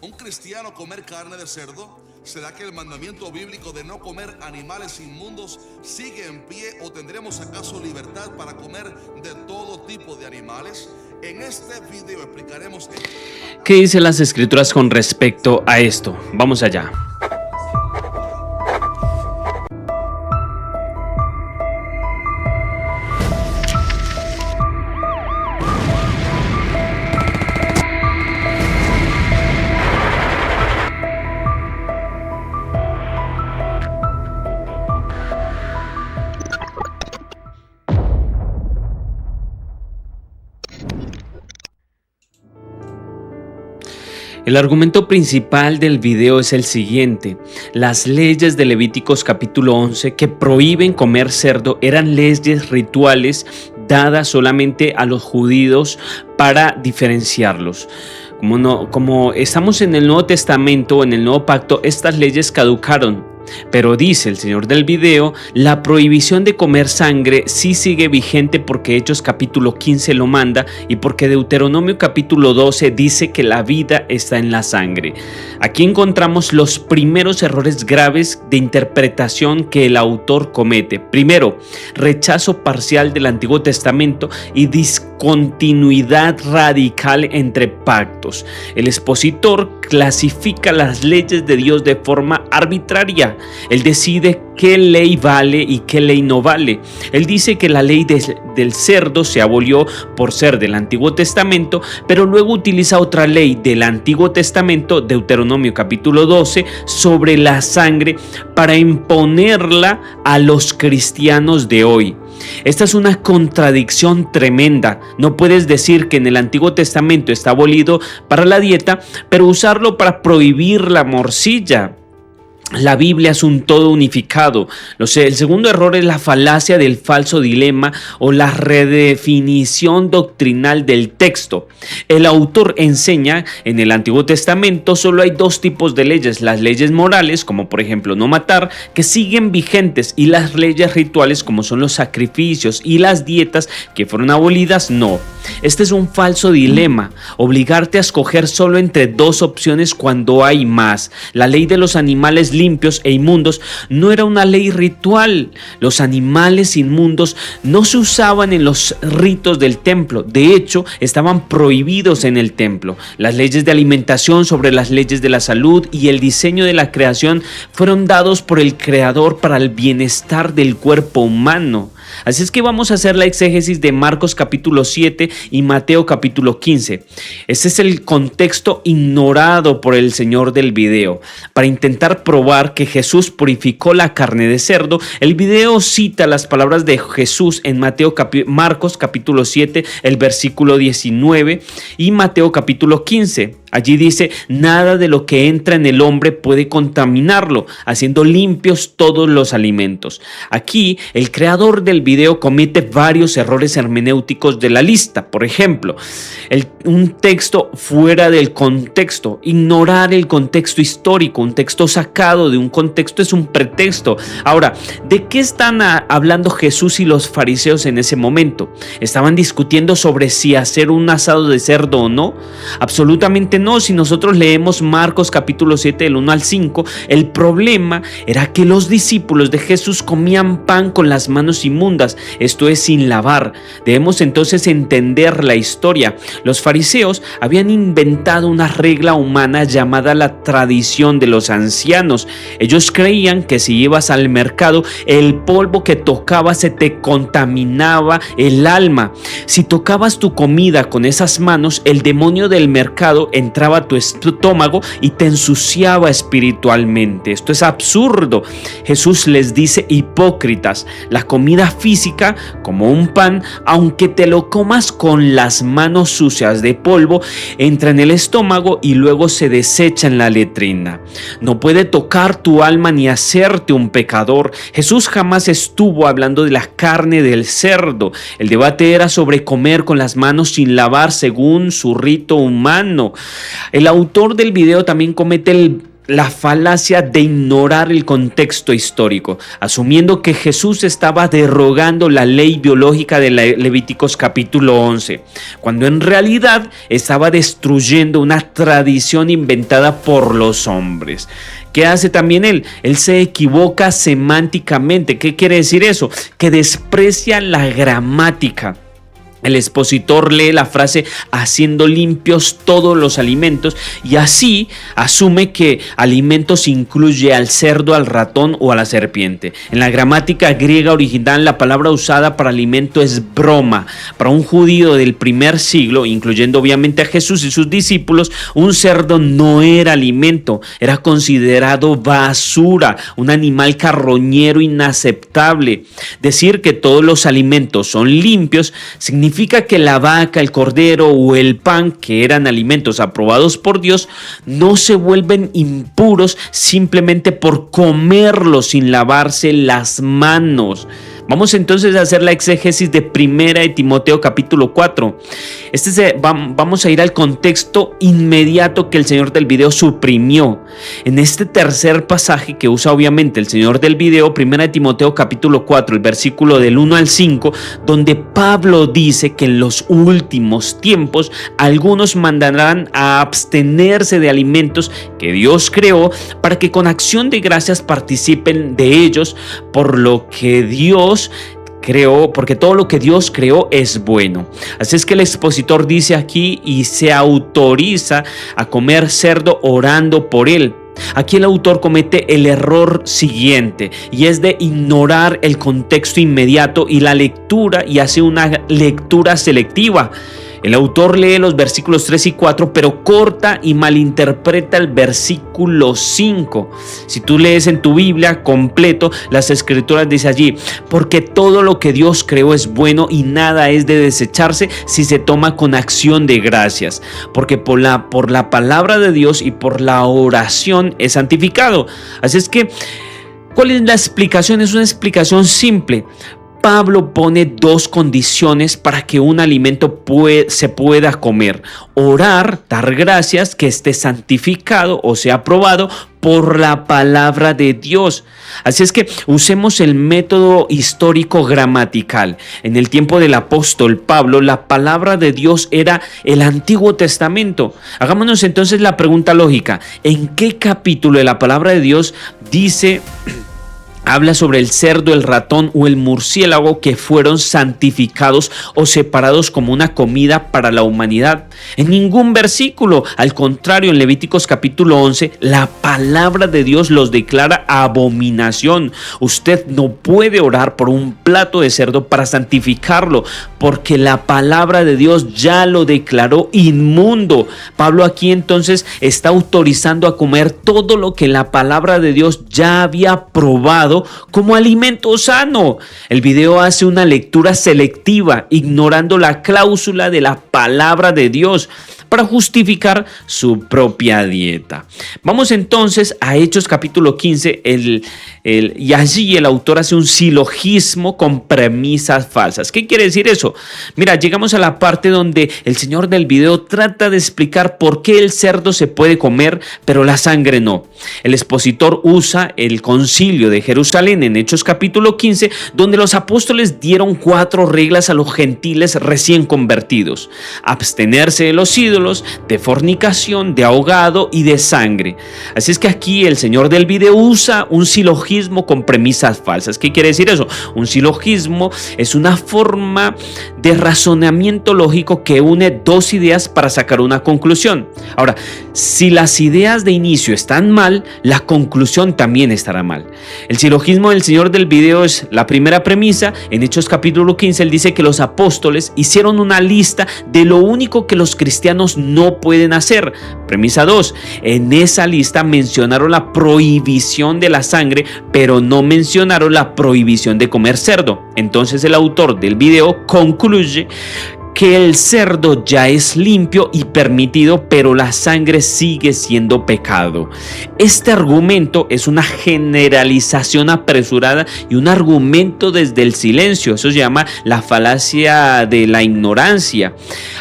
¿Un cristiano comer carne de cerdo? ¿Será que el mandamiento bíblico de no comer animales inmundos sigue en pie o tendremos acaso libertad para comer de todo tipo de animales? En este video explicaremos ¿qué dicen las escrituras con respecto a esto? Vamos allá. El argumento principal del video es el siguiente: las leyes de Levíticos capítulo 11 que prohíben comer cerdo eran leyes rituales dadas solamente a los judíos para diferenciarlos. Como estamos en el Nuevo Testamento, en el Nuevo Pacto, estas leyes caducaron. Pero dice el señor del video, la prohibición de comer sangre sí sigue vigente porque Hechos capítulo 15 lo manda y porque Deuteronomio capítulo 12 dice que la vida está en la sangre. Aquí encontramos los primeros errores graves de interpretación que el autor comete. Primero, rechazo parcial del Antiguo Testamento y discontinuidad radical entre pactos. El expositor clasifica las leyes de Dios de forma arbitraria. Él decide qué ley vale y qué ley no vale. Él dice que la ley del cerdo se abolió por ser del Antiguo Testamento, pero luego utiliza otra ley del Antiguo Testamento, Deuteronomio capítulo 12, sobre la sangre para imponerla a los cristianos de hoy. Esta es una contradicción tremenda. No puedes decir que en el Antiguo Testamento está abolido para la dieta, pero usarlo para prohibir la morcilla. La Biblia es un todo unificado. El segundo error es la falacia del falso dilema o la redefinición doctrinal del texto. El autor enseña en el Antiguo Testamento solo hay dos tipos de leyes: las leyes morales, como por ejemplo no matar, que siguen vigentes, y las leyes rituales, como son los sacrificios y las dietas, que fueron abolidas, no. Este es un falso dilema, obligarte a escoger solo entre dos opciones cuando hay más. La ley de los animales limpios e inmundos no era una ley ritual. Los animales inmundos no se usaban en los ritos del templo, de hecho estaban prohibidos en el templo. Las leyes de alimentación sobre las leyes de la salud y el diseño de la creación fueron dados por el Creador para el bienestar del cuerpo humano. Así es que vamos a hacer la exégesis de Marcos capítulo 7 y Mateo capítulo 15. Este es el contexto ignorado por el señor del video. Para intentar probar que Jesús purificó la carne de cerdo, el video cita las palabras de Jesús en Marcos capítulo 7, el versículo 19, y Mateo capítulo 15. Allí dice: nada de lo que entra en el hombre puede contaminarlo, haciendo limpios todos los alimentos. Aquí el creador del video comete varios errores hermenéuticos de la lista. Por ejemplo, un texto fuera del contexto, ignorar el contexto histórico. Un texto sacado de un contexto es un pretexto. Ahora, ¿de qué están hablando Jesús y los fariseos en ese momento? ¿Estaban discutiendo sobre si hacer un asado de cerdo o no? Absolutamente no. Si nosotros leemos Marcos capítulo 7 del 1 al 5, el problema era que los discípulos de Jesús comían pan con las manos inmundas, esto es, sin lavar. Debemos entonces entender la historia. Los fariseos habían inventado una regla humana llamada la tradición de los ancianos. Ellos creían que si ibas al mercado, el polvo que tocabas se te contaminaba el alma. Si tocabas tu comida con esas manos, el demonio del mercado entraba a tu estómago y te ensuciaba espiritualmente. Esto es absurdo. Jesús les dice: hipócritas, la comida física, como un pan, aunque te lo comas con las manos sucias de polvo, entra en el estómago y luego se desecha en la letrina. No puede tocar tu alma ni hacerte un pecador. Jesús jamás estuvo hablando de la carne del cerdo. El debate era sobre comer con las manos sin lavar según su rito humano. El autor del video también comete el la falacia de ignorar el contexto histórico, asumiendo que Jesús estaba derogando la ley biológica de Levíticos capítulo 11, cuando en realidad estaba destruyendo una tradición inventada por los hombres. ¿Qué hace también él? Él se equivoca semánticamente. ¿Qué quiere decir eso? Que desprecia la gramática. El expositor lee la frase haciendo limpios todos los alimentos y así asume que alimentos incluye al cerdo, al ratón o a la serpiente. En la gramática griega original la palabra usada para alimento es broma. Para un judío del primer siglo, incluyendo obviamente a Jesús y sus discípulos, un cerdo no era alimento, era considerado basura, un animal carroñero inaceptable. Decir que todos los alimentos son limpios significa que la vaca, el cordero o el pan, que eran alimentos aprobados por Dios, no se vuelven impuros simplemente por comerlos sin lavarse las manos. Vamos entonces a hacer la exégesis de 1 de Timoteo capítulo 4. Vamos a ir al contexto inmediato que el señor del video suprimió. En este tercer pasaje que usa obviamente el señor del video, 1 de Timoteo capítulo 4, el versículo del 1 al 5, donde Pablo dice que en los últimos tiempos algunos mandarán a abstenerse de alimentos que Dios creó para que con acción de gracias participen de ellos, por lo que Dios creó, porque todo lo que Dios creó es bueno. Así es que el expositor dice aquí y se autoriza a comer cerdo orando por él. Aquí el autor comete el error siguiente y es de ignorar el contexto inmediato y la lectura y hace una lectura selectiva. El autor lee los versículos 3 y 4, pero corta y malinterpreta el versículo 5. Si tú lees en tu Biblia completo, las escrituras dice allí, porque todo lo que Dios creó es bueno y nada es de desecharse si se toma con acción de gracias, porque por la palabra de Dios y por la oración es santificado. Así es que, ¿cuál es la explicación? Es una explicación simple. Pablo pone dos condiciones para que un alimento se pueda comer: orar, dar gracias, que esté santificado o sea aprobado por la palabra de Dios. Así es que usemos el método histórico gramatical. En el tiempo del apóstol Pablo, la palabra de Dios era el Antiguo Testamento. Hagámonos entonces la pregunta lógica: ¿en qué capítulo de la palabra de Dios habla sobre el cerdo, el ratón o el murciélago que fueron santificados o separados como una comida para la humanidad? En ningún versículo. Al contrario, en Levíticos capítulo 11, la palabra de Dios los declara abominación. Usted no puede orar por un plato de cerdo para santificarlo, porque la palabra de Dios ya lo declaró inmundo. Pablo aquí entonces está autorizando a comer todo lo que la palabra de Dios ya había probado como alimento sano. El video hace una lectura selectiva, ignorando la cláusula de la palabra de Dios para justificar su propia dieta. Vamos entonces a Hechos capítulo 15, y allí el autor hace un silogismo con premisas falsas. ¿Qué quiere decir eso? Mira, llegamos a la parte donde el señor del video trata de explicar por qué el cerdo se puede comer, pero la sangre no. El expositor usa el concilio de Jerusalén en Hechos capítulo 15, donde los apóstoles dieron 4 reglas a los gentiles recién convertidos: abstenerse de los ídolos, de fornicación, de ahogado y de sangre. Así es que aquí el señor del video usa un silogismo con premisas falsas. ¿Qué quiere decir eso? Un silogismo es una forma de razonamiento lógico que une dos ideas para sacar una conclusión. Ahora, si las ideas de inicio están mal, la conclusión también estará mal. El silogismo del señor del video es la primera premisa. En Hechos capítulo 15 él dice que los apóstoles hicieron una lista de lo único que los cristianos no pueden hacer. Premisa 2, en esa lista mencionaron la prohibición de la sangre, pero no mencionaron la prohibición de comer cerdo. Entonces el autor del video concluye que el cerdo ya es limpio y permitido, pero la sangre sigue siendo pecado. Este argumento es una generalización apresurada y un argumento desde el silencio. Eso se llama la falacia de la ignorancia.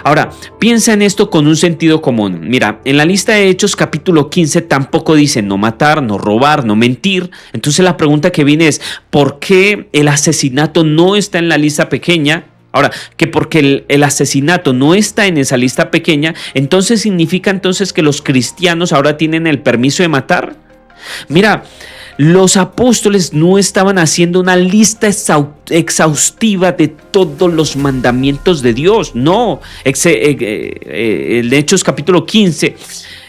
Ahora, piensa en esto con un sentido común. Mira, en la lista de Hechos capítulo 15 tampoco dice no matar, no robar, no mentir. Entonces la pregunta que viene es, ¿por qué el asesinato no está en la lista pequeña? Ahora, que porque el asesinato no está en esa lista pequeña, entonces significa entonces que los cristianos ahora tienen el permiso de matar. Mira, los apóstoles no estaban haciendo una lista exhaustiva de todos los mandamientos de Dios. No, en Hechos capítulo 15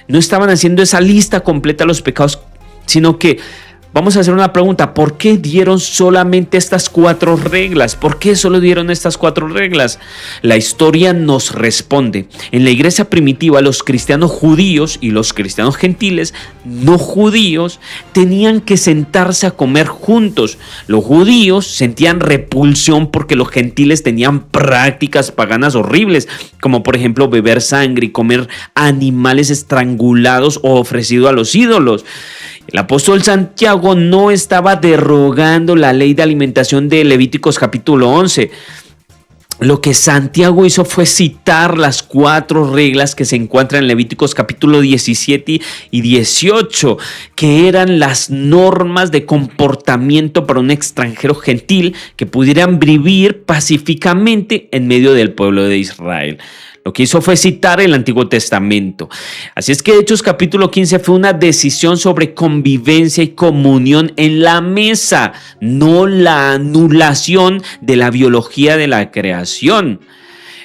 no estaban haciendo esa lista completa de los pecados, sino que vamos a hacer una pregunta. ¿Por qué dieron solamente estas 4 reglas? ¿Por qué solo dieron estas 4 reglas? La historia nos responde. En la iglesia primitiva, los cristianos judíos y los cristianos gentiles no judíos tenían que sentarse a comer juntos. Los judíos sentían repulsión porque los gentiles tenían prácticas paganas horribles, como por ejemplo beber sangre y comer animales estrangulados o ofrecidos a los ídolos. El apóstol Santiago no estaba derogando la ley de alimentación de Levíticos capítulo 11. Lo que Santiago hizo fue citar las 4 reglas que se encuentran en Levíticos capítulo 17 y 18, que eran las normas de comportamiento para un extranjero gentil que pudieran vivir pacíficamente en medio del pueblo de Israel. Lo que hizo fue citar el Antiguo Testamento. Así es que Hechos capítulo 15 fue una decisión sobre convivencia y comunión en la mesa, no la anulación de la biología de la creación.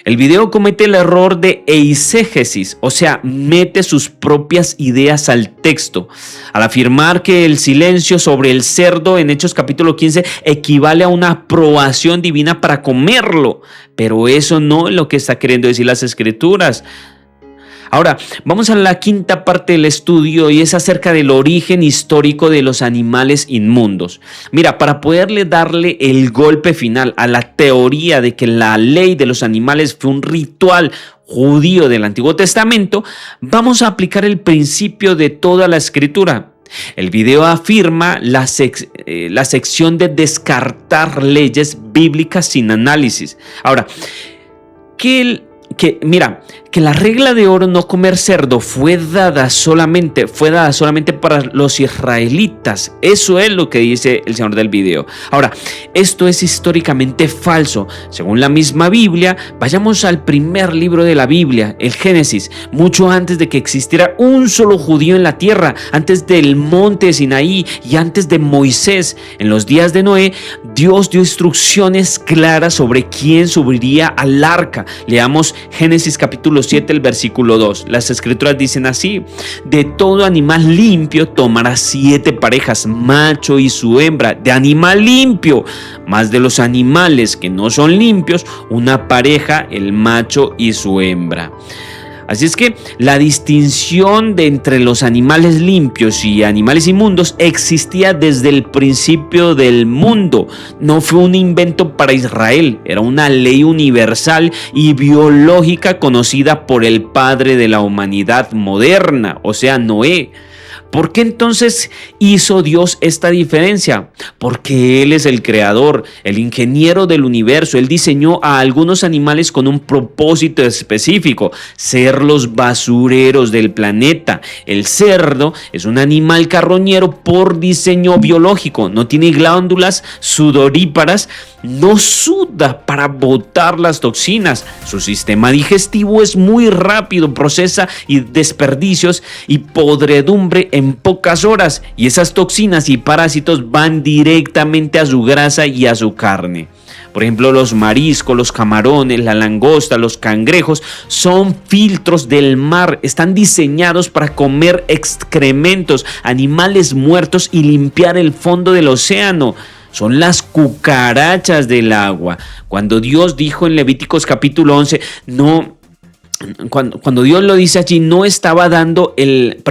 El video comete el error de eisegesis, o sea, mete sus propias ideas al texto, al afirmar que el silencio sobre el cerdo en Hechos capítulo 15 equivale a una aprobación divina para comerlo, pero eso no es lo que está queriendo decir las Escrituras. Ahora, vamos a la quinta parte del estudio y es acerca del origen histórico de los animales inmundos. Mira, para poderle darle el golpe final a la teoría de que la ley de los animales fue un ritual judío del Antiguo Testamento, vamos a aplicar el principio de toda la Escritura. El video afirma la sección de descartar leyes bíblicas sin análisis. Ahora, que la regla de oro no comer cerdo fue dada solamente para los israelitas. Eso es lo que dice el señor del video. Ahora, esto es históricamente falso. Según la misma Biblia, vayamos al primer libro de la Biblia, el Génesis, mucho antes de que existiera un solo judío en la tierra, antes del monte Sinaí y antes de Moisés. En los días de Noé, Dios dio instrucciones claras sobre quién subiría al arca. Leamos Génesis capítulo 7, el versículo 2. Las Escrituras dicen así: de todo animal limpio tomarás 7 parejas, macho y su hembra, de animal limpio, más de los animales que no son limpios, una pareja, el macho y su hembra. Así es que la distinción entre los animales limpios y animales inmundos existía desde el principio del mundo. No fue un invento para Israel, era una ley universal y biológica conocida por el padre de la humanidad moderna, o sea, Noé. ¿Por qué entonces hizo Dios esta diferencia? Porque Él es el creador, el ingeniero del universo. Él diseñó a algunos animales con un propósito específico: ser los basureros del planeta. El cerdo es un animal carroñero por diseño biológico. No tiene glándulas sudoríparas, no suda para botar las toxinas. Su sistema digestivo es muy rápido, procesa desperdicios y podredumbre en pocas horas, y esas toxinas y parásitos van directamente a su grasa y a su carne. Por ejemplo, los mariscos, los camarones, la langosta, los cangrejos son filtros del mar. Están diseñados para comer excrementos, animales muertos y limpiar el fondo del océano. Son las cucarachas del agua. Cuando Dios dijo en Levíticos capítulo 11, cuando Dios lo dice allí, nos estaba dando el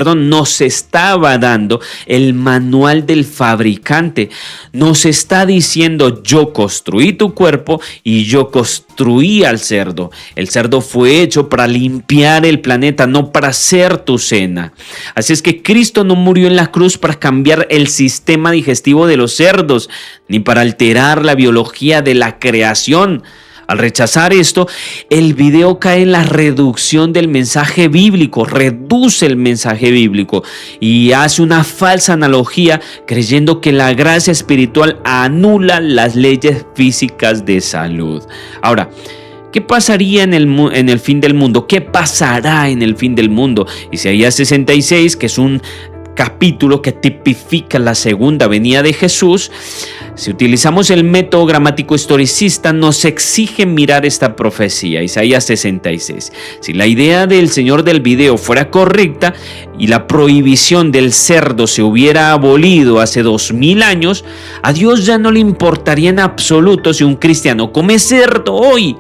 manual del fabricante. Nos está diciendo: yo construí tu cuerpo y yo construí al cerdo. El cerdo fue hecho para limpiar el planeta, no para ser tu cena. Así es que Cristo no murió en la cruz para cambiar el sistema digestivo de los cerdos, ni para alterar la biología de la creación. Al rechazar esto, el video cae en la reducción del mensaje bíblico, reduce el mensaje bíblico y hace una falsa analogía, creyendo que la gracia espiritual anula las leyes físicas de salud. Ahora, ¿qué pasaría en el fin del mundo? ¿Qué pasará en el fin del mundo? Isaías 66, que es un capítulo que tipifica la segunda venida de Jesús. Si utilizamos el método gramático historicista, nos exige mirar esta profecía, Isaías 66. Si la idea del Señor del video fuera correcta y la prohibición del cerdo se hubiera abolido hace 2000 años, a Dios ya no le importaría en absoluto si un cristiano come cerdo hoy.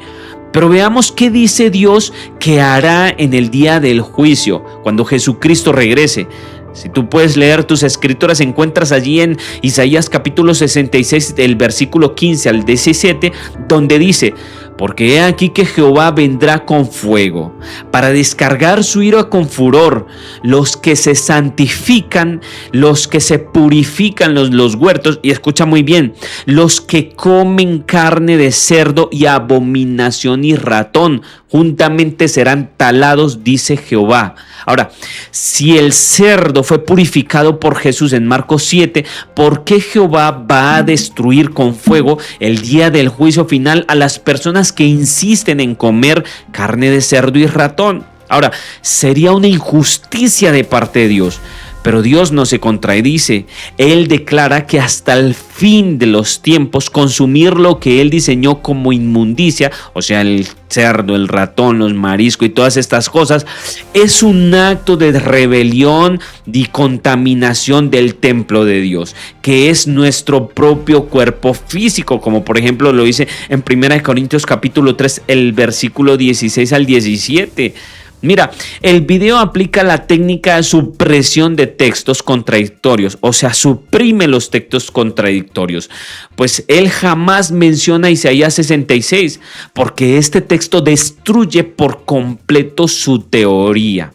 Pero veamos qué dice Dios que hará en el día del juicio, cuando Jesucristo regrese. Si tú puedes leer tus escrituras, encuentras allí en Isaías capítulo 66, del versículo 15 al 17, donde dice: porque he aquí que Jehová vendrá con fuego, para descargar su ira con furor. Los que se santifican, los que se purifican los huertos, y escucha muy bien, los que comen carne de cerdo y abominación y ratón, juntamente serán talados, dice Jehová. Ahora, si el cerdo fue purificado por Jesús en Marcos 7, ¿por qué Jehová va a destruir con fuego el día del juicio final a las personas que insisten en comer carne de cerdo y ratón? Ahora, sería una injusticia de parte de Dios. Pero Dios no se contradice. Él declara que hasta el fin de los tiempos consumir lo que Él diseñó como inmundicia, o sea, el cerdo, el ratón, los mariscos y todas estas cosas, es un acto de rebelión y contaminación del templo de Dios, que es nuestro propio cuerpo físico, como por ejemplo lo dice en 1 Corintios capítulo 3, el versículo 16 al 17. Mira, el video aplica la técnica de supresión de textos contradictorios, o sea, suprime los textos contradictorios, pues él jamás menciona Isaías 66, porque este texto destruye por completo su teoría.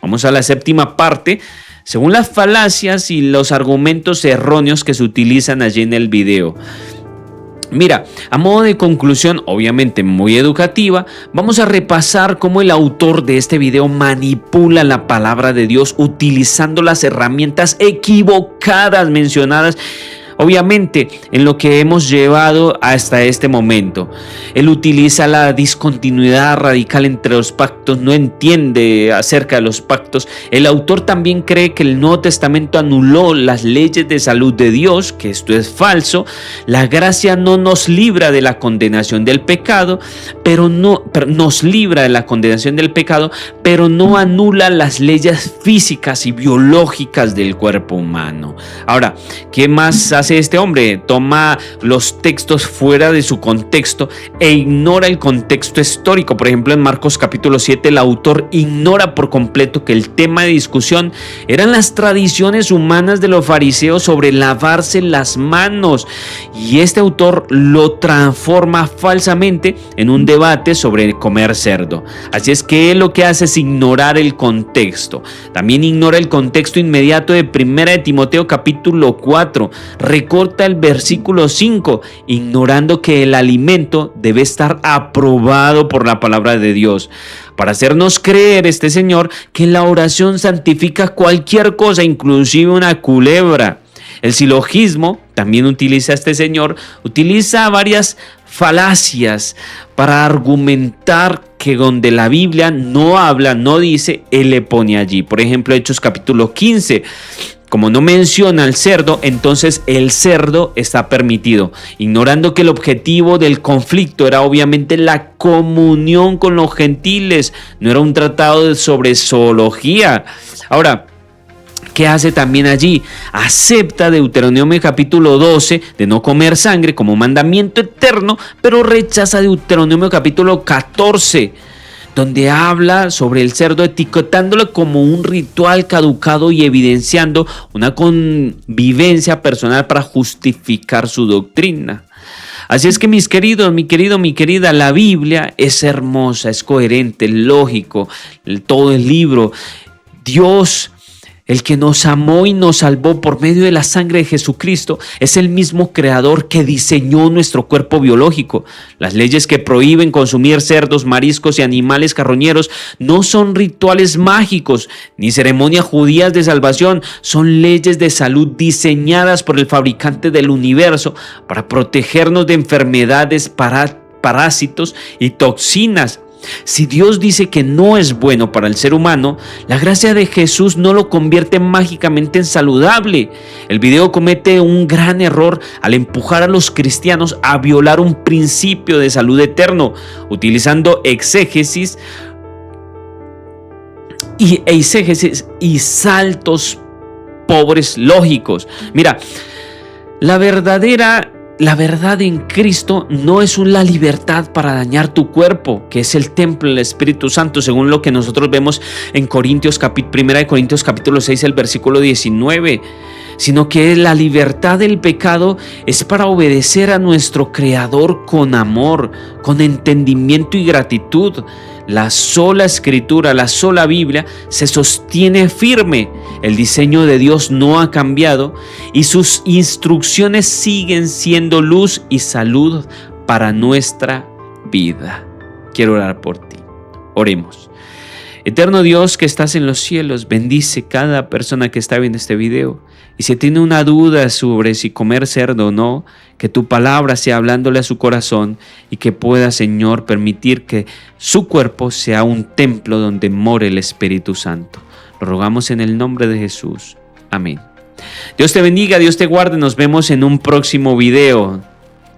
Vamos a la séptima parte. Según las falacias y los argumentos erróneos que se utilizan allí en el video. Mira, a modo de conclusión, obviamente muy educativa, vamos a repasar cómo el autor de este video manipula la palabra de Dios utilizando las herramientas equivocadas mencionadas, obviamente, en lo que hemos llevado hasta este momento. Él utiliza la discontinuidad radical entre los pactos, no entiende acerca de los pactos. El autor también cree que el Nuevo Testamento anuló las leyes de salud de Dios, que esto es falso. La gracia no nos libra de la condenación del pecado, pero nos libra de la condenación del pecado, pero no anula las leyes físicas y biológicas del cuerpo humano. Ahora, ¿qué más hace este hombre? Toma los textos fuera de su contexto e ignora el contexto histórico. Por ejemplo, en Marcos capítulo 7, el autor ignora por completo que el tema de discusión eran las tradiciones humanas de los fariseos sobre lavarse las manos, y este autor lo transforma falsamente en un debate sobre comer cerdo. Así es que él lo que hace es ignorar el contexto. También ignora el contexto inmediato de 1 de Timoteo capítulo 4. Recorta el versículo 5, ignorando que el alimento debe estar aprobado por la palabra de Dios. Para hacernos creer este señor que la oración santifica cualquier cosa, inclusive una culebra. El silogismo, también utiliza este señor, utiliza varias falacias para argumentar que donde la Biblia no habla, no dice, él le pone allí. Por ejemplo, Hechos capítulo 15. Como no menciona al cerdo, entonces el cerdo está permitido, ignorando que el objetivo del conflicto era obviamente la comunión con los gentiles, no era un tratado sobre zoología. Ahora, ¿qué hace también allí? Acepta Deuteronomio capítulo 12 de no comer sangre como mandamiento eterno, pero rechaza Deuteronomio capítulo 14. donde habla sobre el cerdo, etiquetándolo como un ritual caducado y evidenciando una convivencia personal para justificar su doctrina. Así es que mis queridos, mi querida, la Biblia es hermosa, es coherente, lógico, todo el libro. Dios, el que nos amó y nos salvó por medio de la sangre de Jesucristo, es el mismo creador que diseñó nuestro cuerpo biológico. Las leyes que prohíben consumir cerdos, mariscos y animales carroñeros no son rituales mágicos ni ceremonias judías de salvación, son leyes de salud diseñadas por el fabricante del universo para protegernos de enfermedades, parásitos y toxinas. Si Dios dice que no es bueno para el ser humano, la gracia de Jesús no lo convierte mágicamente en saludable. El video comete un gran error al empujar a los cristianos a violar un principio de salud eterno, utilizando exégesis y saltos pobres lógicos. Mira, la verdad en Cristo no es la libertad para dañar tu cuerpo, que es el templo del Espíritu Santo, según lo que nosotros vemos en 1 Corintios capítulo 6, el versículo 19, sino que la libertad del pecado es para obedecer a nuestro Creador con amor, con entendimiento y gratitud. La sola Escritura, la sola Biblia se sostiene firme. El diseño de Dios no ha cambiado y sus instrucciones siguen siendo luz y salud para nuestra vida. Quiero orar por ti. Oremos. Eterno Dios que estás en los cielos, bendice cada persona que está viendo este video. Y si tiene una duda sobre si comer cerdo o no, que tu palabra sea hablándole a su corazón y que pueda, Señor, permitir que su cuerpo sea un templo donde more el Espíritu Santo. Lo rogamos en el nombre de Jesús. Amén. Dios te bendiga, Dios te guarde. Nos vemos en un próximo video.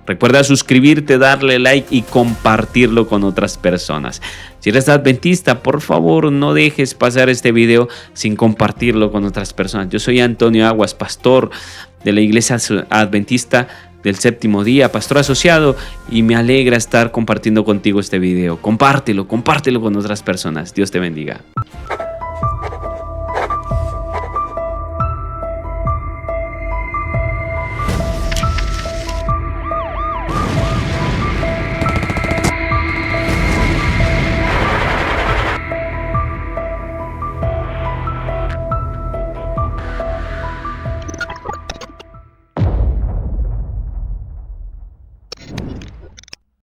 Recuerda suscribirte, darle like y compartirlo con otras personas. Si eres adventista, por favor no dejes pasar este video sin compartirlo con otras personas. Yo soy Antonio Aguas, pastor de la Iglesia Adventista del Séptimo Día, pastor asociado, y me alegra estar compartiendo contigo este video. Compártelo con otras personas. Dios te bendiga.